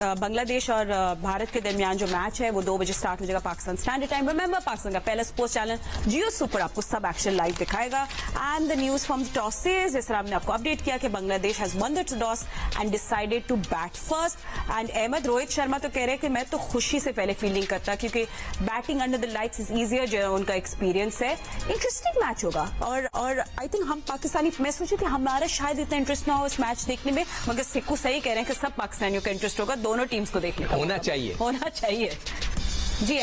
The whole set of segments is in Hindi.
बांग्लादेश और भारत के दरमियान जो मैच है वो 2 बजे स्टार्ट हो जाएगा Pakistan standard time. Remember Pakistan का पहला स्पोर्ट्स चैनल जियो सुपर आपको सब एक्शन लाइव दिखाएगा। And the news from tosses, जिस तरह हमने आपको अपडेट किया कि Bangladesh has won the toss and decided to bat first. And Ahmed Rohit Sharma तो कह रहे हैं कि मैं तो खुशी से पहले फील्डिंग करता क्योंकि batting under the lights is easier, जो उनका एक्सपीरियंस है। इंटरेस्टिंग मैच होगा और आई थिंक हम पाकिस्तानी, मैं सोची थी हमारा शायद इतना इंटरेस्ट ना हो इस मैच देखने में, मगर सिक्कू सही कह रहे हैं कि सब पाकिस्तानियों का इंटरेस्ट होगा, दोनों टीम्स को देखने का होना चाहिए। जी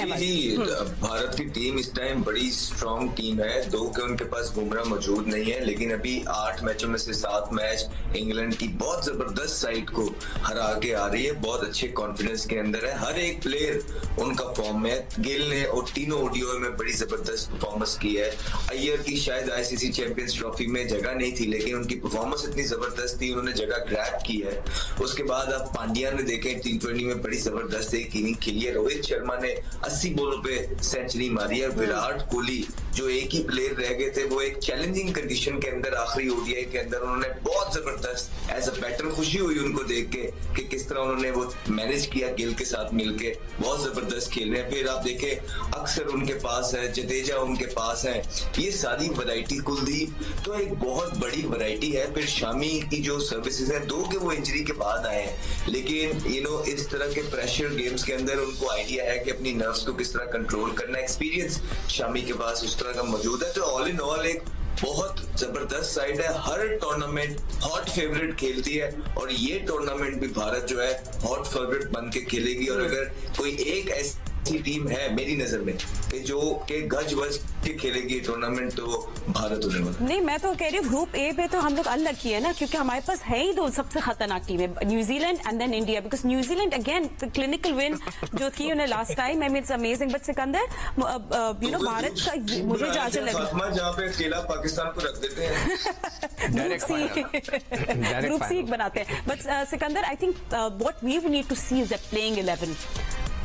भारत की टीम इस टाइम बड़ी स्ट्रांग टीम है। दो के उनके पास बुमराह मौजूद नहीं है, लेकिन अभी 8 मैचों में से 7 मैच इंग्लैंड की बहुत जबरदस्त साइड को हरा के आ रही है। बहुत अच्छे कॉन्फिडेंस के अंदर है, हर एक प्लेयर उनका फॉर्म में। गिल ने और तीनों ओडीआई में बड़ी जबरदस्त परफॉर्मेंस की है। अय्यर की शायद आईसीसी चैंपियंस ट्रॉफी में जगह नहीं थी, लेकिन उनकी परफॉर्मेंस इतनी जबरदस्त थी, उन्होंने जगह ग्रैब की है। उसके बाद आप पांड्या ने देखे T20 में बड़ी जबरदस्त एक इनिंग खेली है। रोहित शर्मा ने 80 बॉलों पे सेंचुरी मारी है। विराट कोहली जो एक ही प्लेयर रह गए थे, वो एक चैलेंजिंग कंडीशन के अंदर आखिरी ओडीआई के अंदर उन्होंने बहुत जबरदस्त एज अ बैटर, खुशी हुई उनको देख के कि किस तरह उन्होंने वो मैनेज किया गिल के साथ मिलके। बहुत जबरदस्त खेल रहे हैं। फिर आप देखे अक्सर उनके पास है, जडेजा उनके पास है, ये सारी वैरायटी। कुलदीप तो एक बहुत बड़ी वैरायटी है। फिर शामी की जो सर्विसेज है, 2 के वो इंजरी के बाद आए हैं, लेकिन इस तरह के प्रेशर गेम्स के अंदर उनको आइडिया है कि अपनी नर्व्स को किस तरह कंट्रोल करना। एक्सपीरियंस शामी के पास उस तरह का मौजूद है। तो ऑल इन ऑल एक बहुत जबरदस्त साइड है। हर टूर्नामेंट हॉट फेवरेट खेलती है और ये टूर्नामेंट भी भारत जो है हॉट फेवरेट बन के खेलेगी। और अगर कोई एक ऐसी टीम है मेरी नजर में कि जो के गज वज के खेलेगी टूर्नामेंट, तो भारत होने वाला। नहीं, मैं तो कह रही हूँ ग्रुप ए पे तो हम लोग अलग किए ना, क्योंकि हमारे पास है ही 2 सबसे खतरनाक टीमें, New Zealand and then India. Because New Zealand again clinical win जो थी उन्हें last time, I mean it's amazing. But Sikandar Bharat का मुझे जहाँ लगा जहाँ पे अकेला पाकिस्तान को रख देते हैं ग्रुप सी बनाते हैं। But Sikandar, I think what we need to see is the playing 11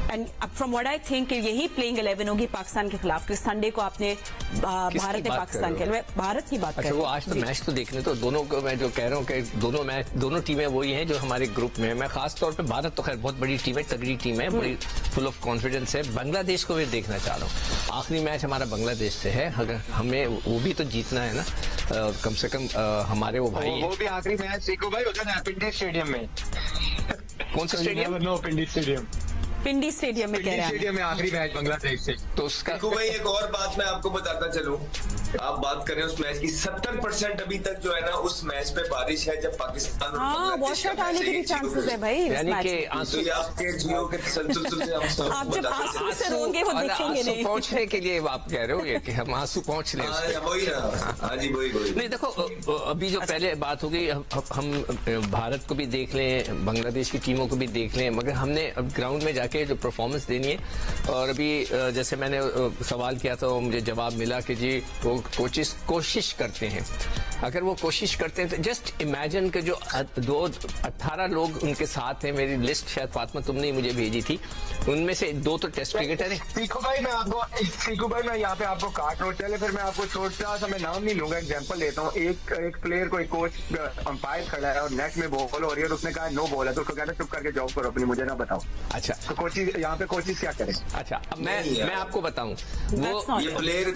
and from what I think यही प्लेइंग 11 होगी पाकिस्तान के खिलाफ। क्योंकि संडे को आपने भारत ने पाकिस्तान के भारत की बात अच्छा, वो आज तो मैच तो देखने, तो दोनों को मैं जो कह रहा हूँ कि दोनों टीमें वही हैं जो हमारे ग्रुप में है। मैं खास तौर पे भारत तो खैर बहुत बड़ी टीम है, तगड़ी टीम है, बड़ी फुल ऑफ कॉन्फिडेंस है। बांग्लादेश को भी देखना चाह रहा हूँ। आखिरी मैच हमारा बांग्लादेश से है, अगर हमें वो भी तो जीतना है ना, कम से कम हमारे वो भाई वो भी आखिरी मैच सीखो भाई होता है पिंडी स्टेडियम में। कौन सा स्टेडियम? नो, पिंडी स्टेडियम। पिंडी स्टेडियम में कह रहे हैं। स्टेडियम में आखिरी मैच बांग्लादेश से। तो उसका भाई एक और बात मैं आपको बताता चलूं, आप बात करें उस मैच की, 70% अभी तक जो है ना उस मैच पे बारिश है, जब पाकिस्तान वॉश आउट आने के भी चांसेस है भाई। यानी कि आंसू आपके जियो के तसल्सल से हम आप जब आंसू से रोंगे वो दिखेंगे नहीं। पहुंचने के लिए आप कह रहे हो कि हम आंसू पहुंच रहे हैं। वही ना, हाँ जी वही। नहीं देखो, अभी जो पहले बात हो गई, हम भारत को भी देख लें, बांग्लादेश की टीमों को भी देख लें, मगर हमने अब ग्राउंड में जाके जो परफॉर्मेंस देनी है। और अभी जैसे मैंने सवाल किया था, मुझे जवाब मिला कि जी वो कोशिश करते हैं। अगर वो कोशिश करते हैं तो जस्ट इमेजिन के जो 18 लोग उनके साथ हैं, मेरी लिस्ट शायद फातिमा तुमने ही मुझे भेजी थी, उनमें से 2 तो टेस्ट क्रिकेटर हैं। सीखो भाई मैं यहाँ पे आपको काट रहा हूँ, चले फिर मैं आपको छोटा सा, मैं नाम नहीं लूंगा, एग्जांपल लेता हूँ। एक प्लेयर को एक कोच अंपायर खड़ा है और नेट में बॉल हो रही है और उसने कहा नो बॉल है, तो उसको कहता है चुप करके जॉब करो अपनी, मुझे ना बताओ। अच्छा, तो कोचिंग यहाँ पे कोचिंग क्या करे? अच्छा, अब मैं आपको बताऊं, वो ये प्लेयर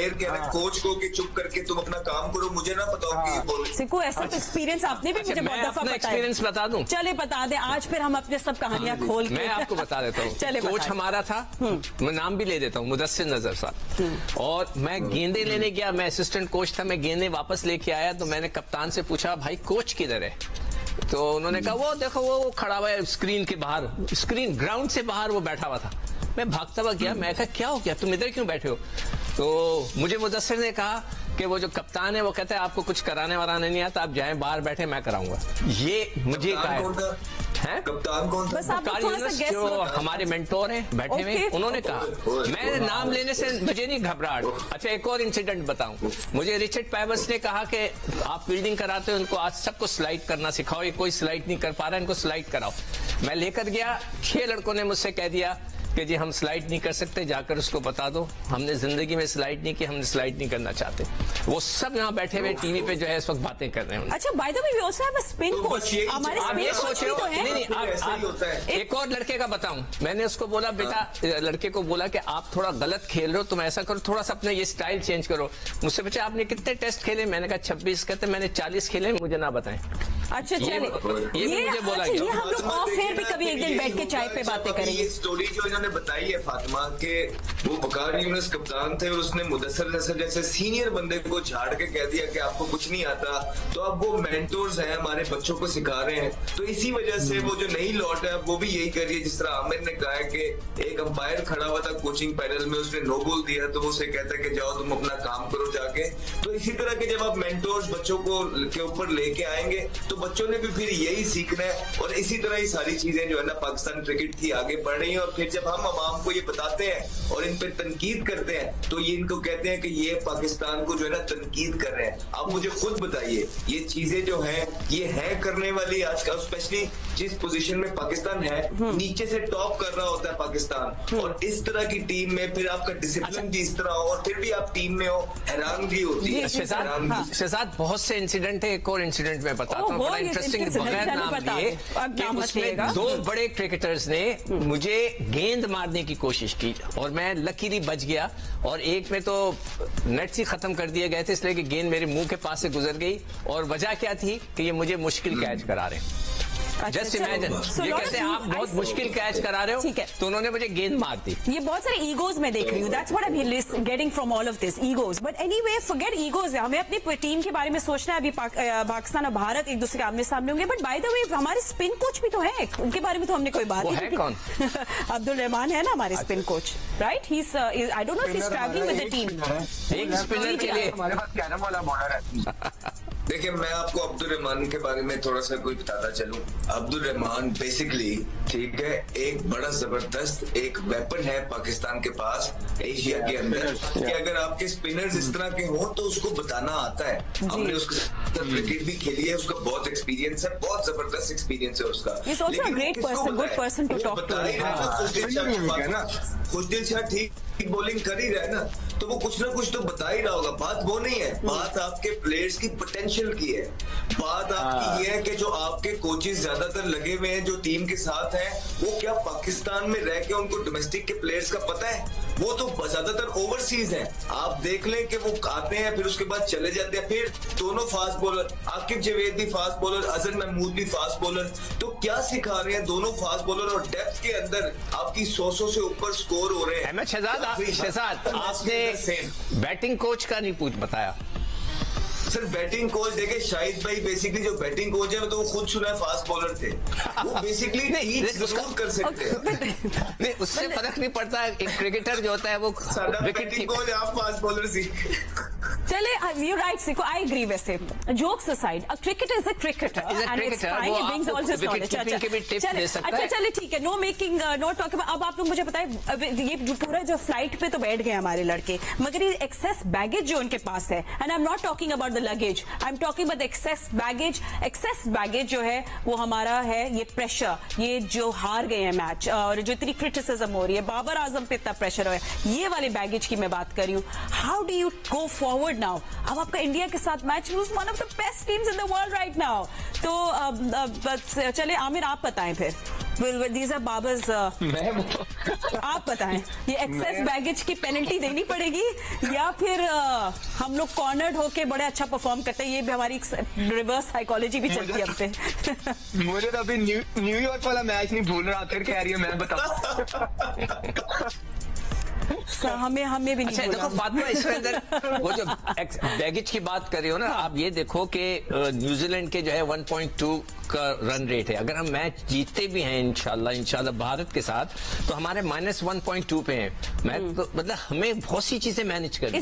कह रहे हैं कोच को कि चुप करके तुम अपना काम करो, मुझे ना बताओ कि सिक्कू ऐसा तो एक्सपीरियंस आपने भी मुझे बहुत दफा बताया। एक्सपीरियंस बता दूं? चले बता दे, आज फिर हम अपने सब कहानियां खोल के मैं आपको बता देता हूँ। कोच हमारा था, मैं नाम भी ले देता हूँ, मुदस्सिर नजर साहब। और मैं गेंदे लेने गया, मैं असिस्टेंट कोच था, मैं गेंदे वापस लेके आया तो मैंने कप्तान से पूछा भाई कोच किधर है? तो उन्होंने कहा वो देखो वो खड़ा हुआ है स्क्रीन के बाहर, स्क्रीन ग्राउंड से बाहर वो बैठा हुआ था। मैं भागता हुआ गया, मैं कहा क्या हो गया, तुम इधर क्यों बैठे हो? तो मुझे मुदस्सिर ने कहा कि वो जो कप्तान है वो कहता है आपको कुछ कराने वराने नहीं आता, आप जाएं बाहर बैठे, मैं कराऊंगा। ये मुझे कहा है। कप्तान कौन था? जो हमारे मेंटोर हैं बैठे हुए, उन्होंने कहा। मैं नाम लेने से मुझे नहीं घबराहट। अच्छा, एक और इंसिडेंट बताऊं, मुझे रिचर्ड पैवर्स ने कहा कि आप फील्डिंग कराते हो, उनको आज सबको स्लाइड करना सिखाओ, ये कोई स्लाइड नहीं कर पा रहा है, इनको स्लाइड कराओ। मैं लेकर गया, 6 लड़कों ने मुझसे कह दिया कि जी हम स्लाइड नहीं कर सकते, जाकर उसको बता दो हमने जिंदगी में स्लाइड नहीं की, हमने स्लाइड नहीं करना चाहते। वो सब यहाँ बैठे हुए टीवी पे जो है इस वक्त बातें कर रहे हैं। अच्छा, by the way we also have a spin तो कोच। बस यही हमारे आप स्पिन ये कोच भी तो है। नहीं, ऐसा ही होता है। एक और लड़के का बताऊं, मैंने उसको बोला बेटा, लड़के को बोला कि आप थोड़ा गलत खेल रहे हो, तुम ऐसा करो, थोड़ा सा अपने ये स्टाइल चेंज करो। मुझसे पूछा आपने कितने टेस्ट खेले, मैंने कहा 26। कहते मैंने 40 खेले, मुझे ना बताएं। अच्छा चले, ये भी मुझे बोला अच्छा, ये गया। हम लोग ऑफ एयर भी कभी एक दिन बैठ के चाय पे बातें करेंगे। ये स्टोरी जो इन्होंने बताई है फातिमा के, वो बकार यूनुस कप्तान थे और उसने मुदस्सिर नसर जैसे सीनियर बंदे को झाड़ के कह दिया कि आपको कुछ नहीं आता, तो अब वो मेंटोर्स हैं, हमारे बच्चों को सिखा रहे हैं। तो इसी वजह से वो जो नई लौट है वो भी यही कर रही है। जिस तरह आमिर ने कहा है कि एक अंपायर खड़ा हुआ था कोचिंग पैनल में, उसने नो बोल दिया तो वो उसे कहता है कि जाओ तुम अपना काम करो जाके। तो इसी तरह के जब आप मेंटोर्स बच्चों को के ऊपर लेके आएंगे तो बच्चों ने भी फिर यही सीखना है, और इसी तरह ये सारी चीजें जो है ना पाकिस्तान क्रिकेट की आगे बढ़ रही हैं। और फिर जब हम अवाम को ये बताते हैं और इन पे तनकीद करते हैं तो ये इनको कहते हैं कि ये पाकिस्तान को जो है ना तनकीद कर रहे हैं। आप मुझे खुद बताइए, ये चीजें जो हैं ये है करने वाली आजकल, स्पेशली जिस पोजीशन में पाकिस्तान है, नीचे से टॉप कर रहा होता है पाकिस्तान, और इस तरह की टीम में फिर आपका डिसिप्लिन भी इस तरह हो और फिर भी आप टीम में हो, हैरानगी होती है। शहजाद बहुत से इंसिडेंट है, एक और इंसिडेंट मैं बताता हूँ बड़ा इंटरेस्टिंग, बगैर नाम लिए कि उसमें 2 बड़े क्रिकेटर्स ने मुझे गेंद मारने की कोशिश की और मैं लकीली बच गया, और एक में तो नेट से खत्म कर दिए गए थे इसलिए कि गेंद मेरे मुंह के पास से गुजर गई, और वजह क्या थी कि ये मुझे मुश्किल कैच करा रहे हैं। जस्ट इमेजिन, ये कहते हैं आप बहुत मुश्किल कैच करा रहे हो, तो उन्होंने मुझे गेंद मार दी। ये बहुत सारे ईगोज में देख रही हूँ, that's what I am getting from all of this, egos. But anyway forget egos, हमें अपनी टीम के बारे में सोचना है। अभी पाकिस्तान और भारत एक दूसरे के आमने सामने होंगे, बट बाय द वे हमारे स्पिन कोच भी तो है, उनके बारे में तो हमने कोई बात नहीं की। कौन? अब्दुल रहमान है ना हमारे spin coach, right? He I don't know if he is travelling with the team. एक स्पिनर के लिए हमारे पास कैरम वाला बॉलर है। देखिए, मैं आपको अब्दुल रहमान के बारे में थोड़ा सा कुछ बताता चलूं। अब्दुल रहमान बेसिकली, ठीक है, एक बड़ा जबरदस्त एक वेपन है पाकिस्तान के पास एशिया के अंदर, कि अगर आपके स्पिनर्स इस तरह के हों तो उसको बताना आता है। हमने उसके साथ क्रिकेट भी खेली है, उसका बहुत एक्सपीरियंस है, बहुत जबरदस्त एक्सपीरियंस है उसका। खुशदिल शाह ठीक बॉलिंग कर ही रहा है ना, तो वो कुछ ना कुछ तो बता ही रहा होगा। बात वो नहीं है, बात आपके प्लेयर्स की पोटेंशियल की है। बात आपकी ये है कि जो आपके कोचेस ज्यादातर लगे हुए हैं जो टीम के साथ हैं, वो क्या पाकिस्तान में रह के उनको डोमेस्टिक के प्लेयर्स का पता है? वो तो ज्यादातर ओवरसीज हैं। आप देख लें कि वो आते हैं फिर उसके बाद चले जाते हैं। फिर दोनों फास्ट बॉलर, आकिब जवेद भी फास्ट बॉलर, अजहर महमूद भी फास्ट बॉलर, तो क्या सिखा रहे हैं दोनों फास्ट बॉलर, और डेप्थ के अंदर आपकी 100 से ऊपर स्कोर हो रहे हैं। शहजाद, आपने बैटिंग कोच का नहीं बताया सर। बैटिंग कोच देखे, शाहिद भाई बेसिकली जो बैटिंग कोच है तो वो खुद सुना फास्ट बॉलर थे, वो बेसिकली जरूर कर सकते हैं। नहीं, उससे फर्क नहीं पड़ता। एक क्रिकेटर जो होता है वो बैटिंग कोच, आप फास्ट बॉलर सी। चले, यू राइट सिको, आई एग्री। वैसे jokes aside, a cricketer is a cricketer and it's fine, he brings all this knowledge. अच्छा चले ठीक है, नो मेकिंग, नो टॉक। अब आप लोग मुझे बताएं, ये जो पूरा जो फ्लाइट पे तो बैठ गए हमारे लड़के, मगर ये एक्सेस बैगेज जो उनके पास है, and I am not talking about the luggage, I am talking about excess baggage. Excess baggage जो है वो हमारा है ये प्रेशर, ये जो हार गए हैं मैच और जो इतनी क्रिटिसिज्म हो रही है, बाबर आजम पे इतना प्रेशर है, ये वाले बैगेज की मैं बात कर रही हूँ। How do you go forward now? अब आपका इंडिया के साथ match, one of the best teams in the world right now. तो चले आमिर, आप बताएं फिर। These are Baba's, आप बताएं, ये एक्सेस बैगेज की पेनल्टी देनी पड़ेगी या फिर हम लोग कॉर्नर्ड होके बड़े अच्छा परफॉर्म करते हैं? ये भी हमारी रिवर्स साइकोलॉजी भी चलती है अब पे। मुझे तो अभी न्यूयॉर्क वाला मैच नहीं भूल रहा, फिर कह रही है मैं बताऊं। हमें भी नहीं। अच्छा देखो फातिमा, इसके अंदर वो जो बैगेज की बात कर रही हो ना, आप ये देखो कि न्यूजीलैंड के जो है 1.2 का रन रेट है। अगर हम मैच जीतते भी हैं इंशाल्लाह भारत के साथ, तो हमारे -1.2 पे हैं। तो मतलब हमें बहुत सी चीजें मैनेज करनी है।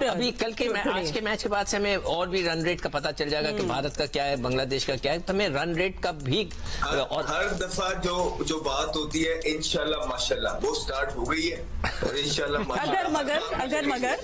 अभी कल के आज के मैच के बाद से हमें और भी रन रेट का पता चल जाएगा कि भारत का क्या है, बांग्लादेश का क्या है, तो हमें रन रेट का भी और हर दफा जो बात होती है इंशाल्लाह माशाल्लाह वो स्टार्ट हो गई है, और इंशाल्लाह अगर मगर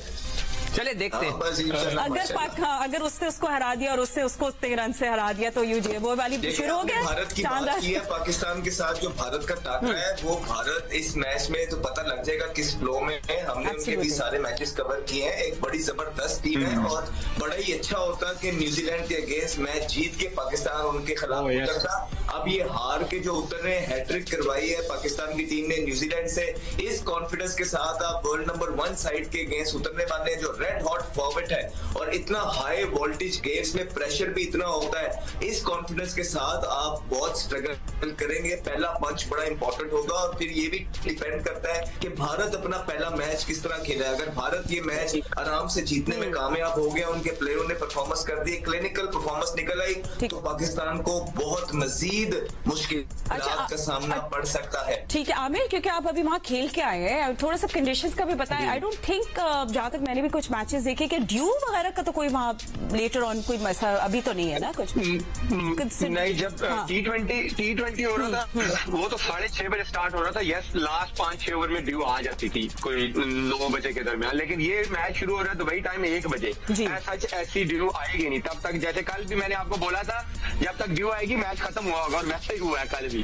चले देखते हैं। बस इंशाल्लाह अगर माशाल्लाह। अगर उसने उसको हरा दिया और उससे उसको उतने रन से हरा दिया तो यूजी वो वाली देखिए, शुरू हो आपने गया भारत की बात की है, पाकिस्तान के साथ जो भारत का टाकरा है वो भारत इस मैच में तो पता लग जाएगा किस फ्लो में है। हमने उनके भी सारे मैचेस कवर किए हैं। एक बड़ी जबरदस्त टीम है और बड़ा ही अच्छा होता कि न्यूजीलैंड के अगेंस्ट मैच जीत के पाकिस्तान उनके खिलाफ उतरता। अब ये हार के जो उतर रहे हैं, हैट्रिक करवाई है पाकिस्तान की टीम ने न्यूजीलैंड से। इस कॉन्फिडेंस के साथ आप वर्ल्ड नंबर 1 साइड के अगेंस्ट उतरने वाले हैं जो रेड हॉट फॉरवर्ड है और इतना हाई वोल्टेज गेम्स में प्रेशर भी इतना होता है। इस कॉन्फिडेंस के साथ आप बहुत स्ट्रगल करेंगे। पहला पंच बड़ा इंपॉर्टेंट होगा और फिर ये भी डिपेंड करता है कि भारत अपना पहला मैच किस तरह खेला है। अगर भारत ये मैच आराम से जीतने में कामयाब हो गया, उनके प्लेयरों ने परफॉर्मेंस कर दी, क्लिनिकल परफॉर्मेंस निकल आई, तो पाकिस्तान को बहुत मजीद मुश्किल का सामना पड़ सकता है। ठीक है आमिर, क्योंकि आप अभी वहाँ खेल के आए हैं, थोड़ा सा कंडीशंस का भी बताएं। आई डोंट थिंक, जहां तक मैंने भी कुछ मैचेस देखे कि ड्यू वगैरह का तो कोई वहाँ लेटर ऑन कोई ऐसा अभी तो नहीं है ना कुछ। नहीं, जब हाँ। टी20 हो रहा था वो तो 6:30 बजे स्टार्ट हो रहा था। यस, लास्ट 5-6 ओवर में ड्यू आ जाती थी कोई 9 बजे के दरमियान, लेकिन ये मैच शुरू हो रहा है दुबई टाइम 1 बजे। सच ऐसी ड्यू आएगी नहीं तब तक। जैसे कल भी मैंने आपको बोला था जब तक ड्यू आएगी मैच खत्म हुआ होगा और वैसे ही हुआ है कल भी।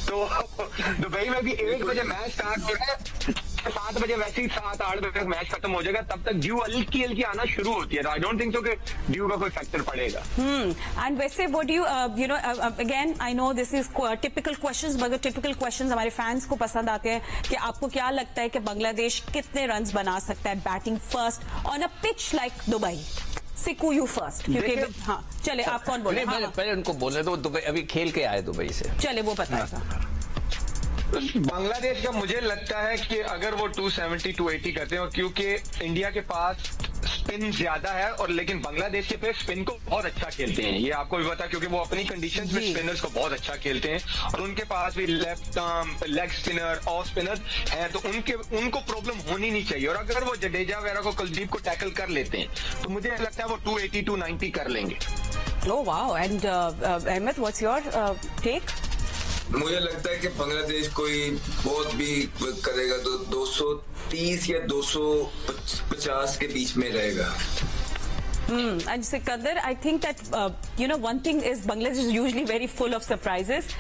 तो दुबई में भी 1 बजे मैच स्टार्ट हो रहा है, 7 बजे वैसे ही 7-8 बजे तक मैच खत्म हो जाएगा, तब तक ड्यू हल्की आना शुरू होती है। आई डोंट थिंक सो कि ड्यू का कोई फैक्टर पड़ेगा। एंड वैसे वो due you know again I know this is typical questions, मगर टिपिकल क्वेश्चंस हमारे फैंस को पसंद आते हैं कि आपको क्या लगता है कि बांग्लादेश कितने रन बना सकता है batting first on a pitch like Dubai? सिकू यू फर्स्ट, क्योंकि हाँ चले आप कौन बोले? पहले उनको बोलने दो, दुबई अभी खेल के आए दुबई से। चले वो बताएगा। बांग्लादेश का मुझे लगता है कि अगर वो 270-280 करते हैं, और क्योंकि इंडिया के पास स्पिन ज्यादा है और लेकिन बांग्लादेश के पे स्पिन को बहुत अच्छा खेलते हैं, ये आपको भी पता है क्योंकि वो अपनी कंडीशंस में स्पिनर्स को बहुत अच्छा खेलते हैं और उनके पास भी left arm leg spinner off spinner हैं, तो उनको प्रॉब्लम होनी नहीं चाहिए। और अगर वो जडेजा वगैरह को, कुलदीप को टैकल कर लेते हैं तो मुझे लगता है वो 280-290 कर लेंगे। Oh wow, and Ahmed what's your take? मुझे लगता है कि बांग्लादेश कोई बहुत भी करेगा तो 230 या 250 के बीच में रहेगा। And Sikandar, I think that, one thing is Bangladesh is usually very full of surprises.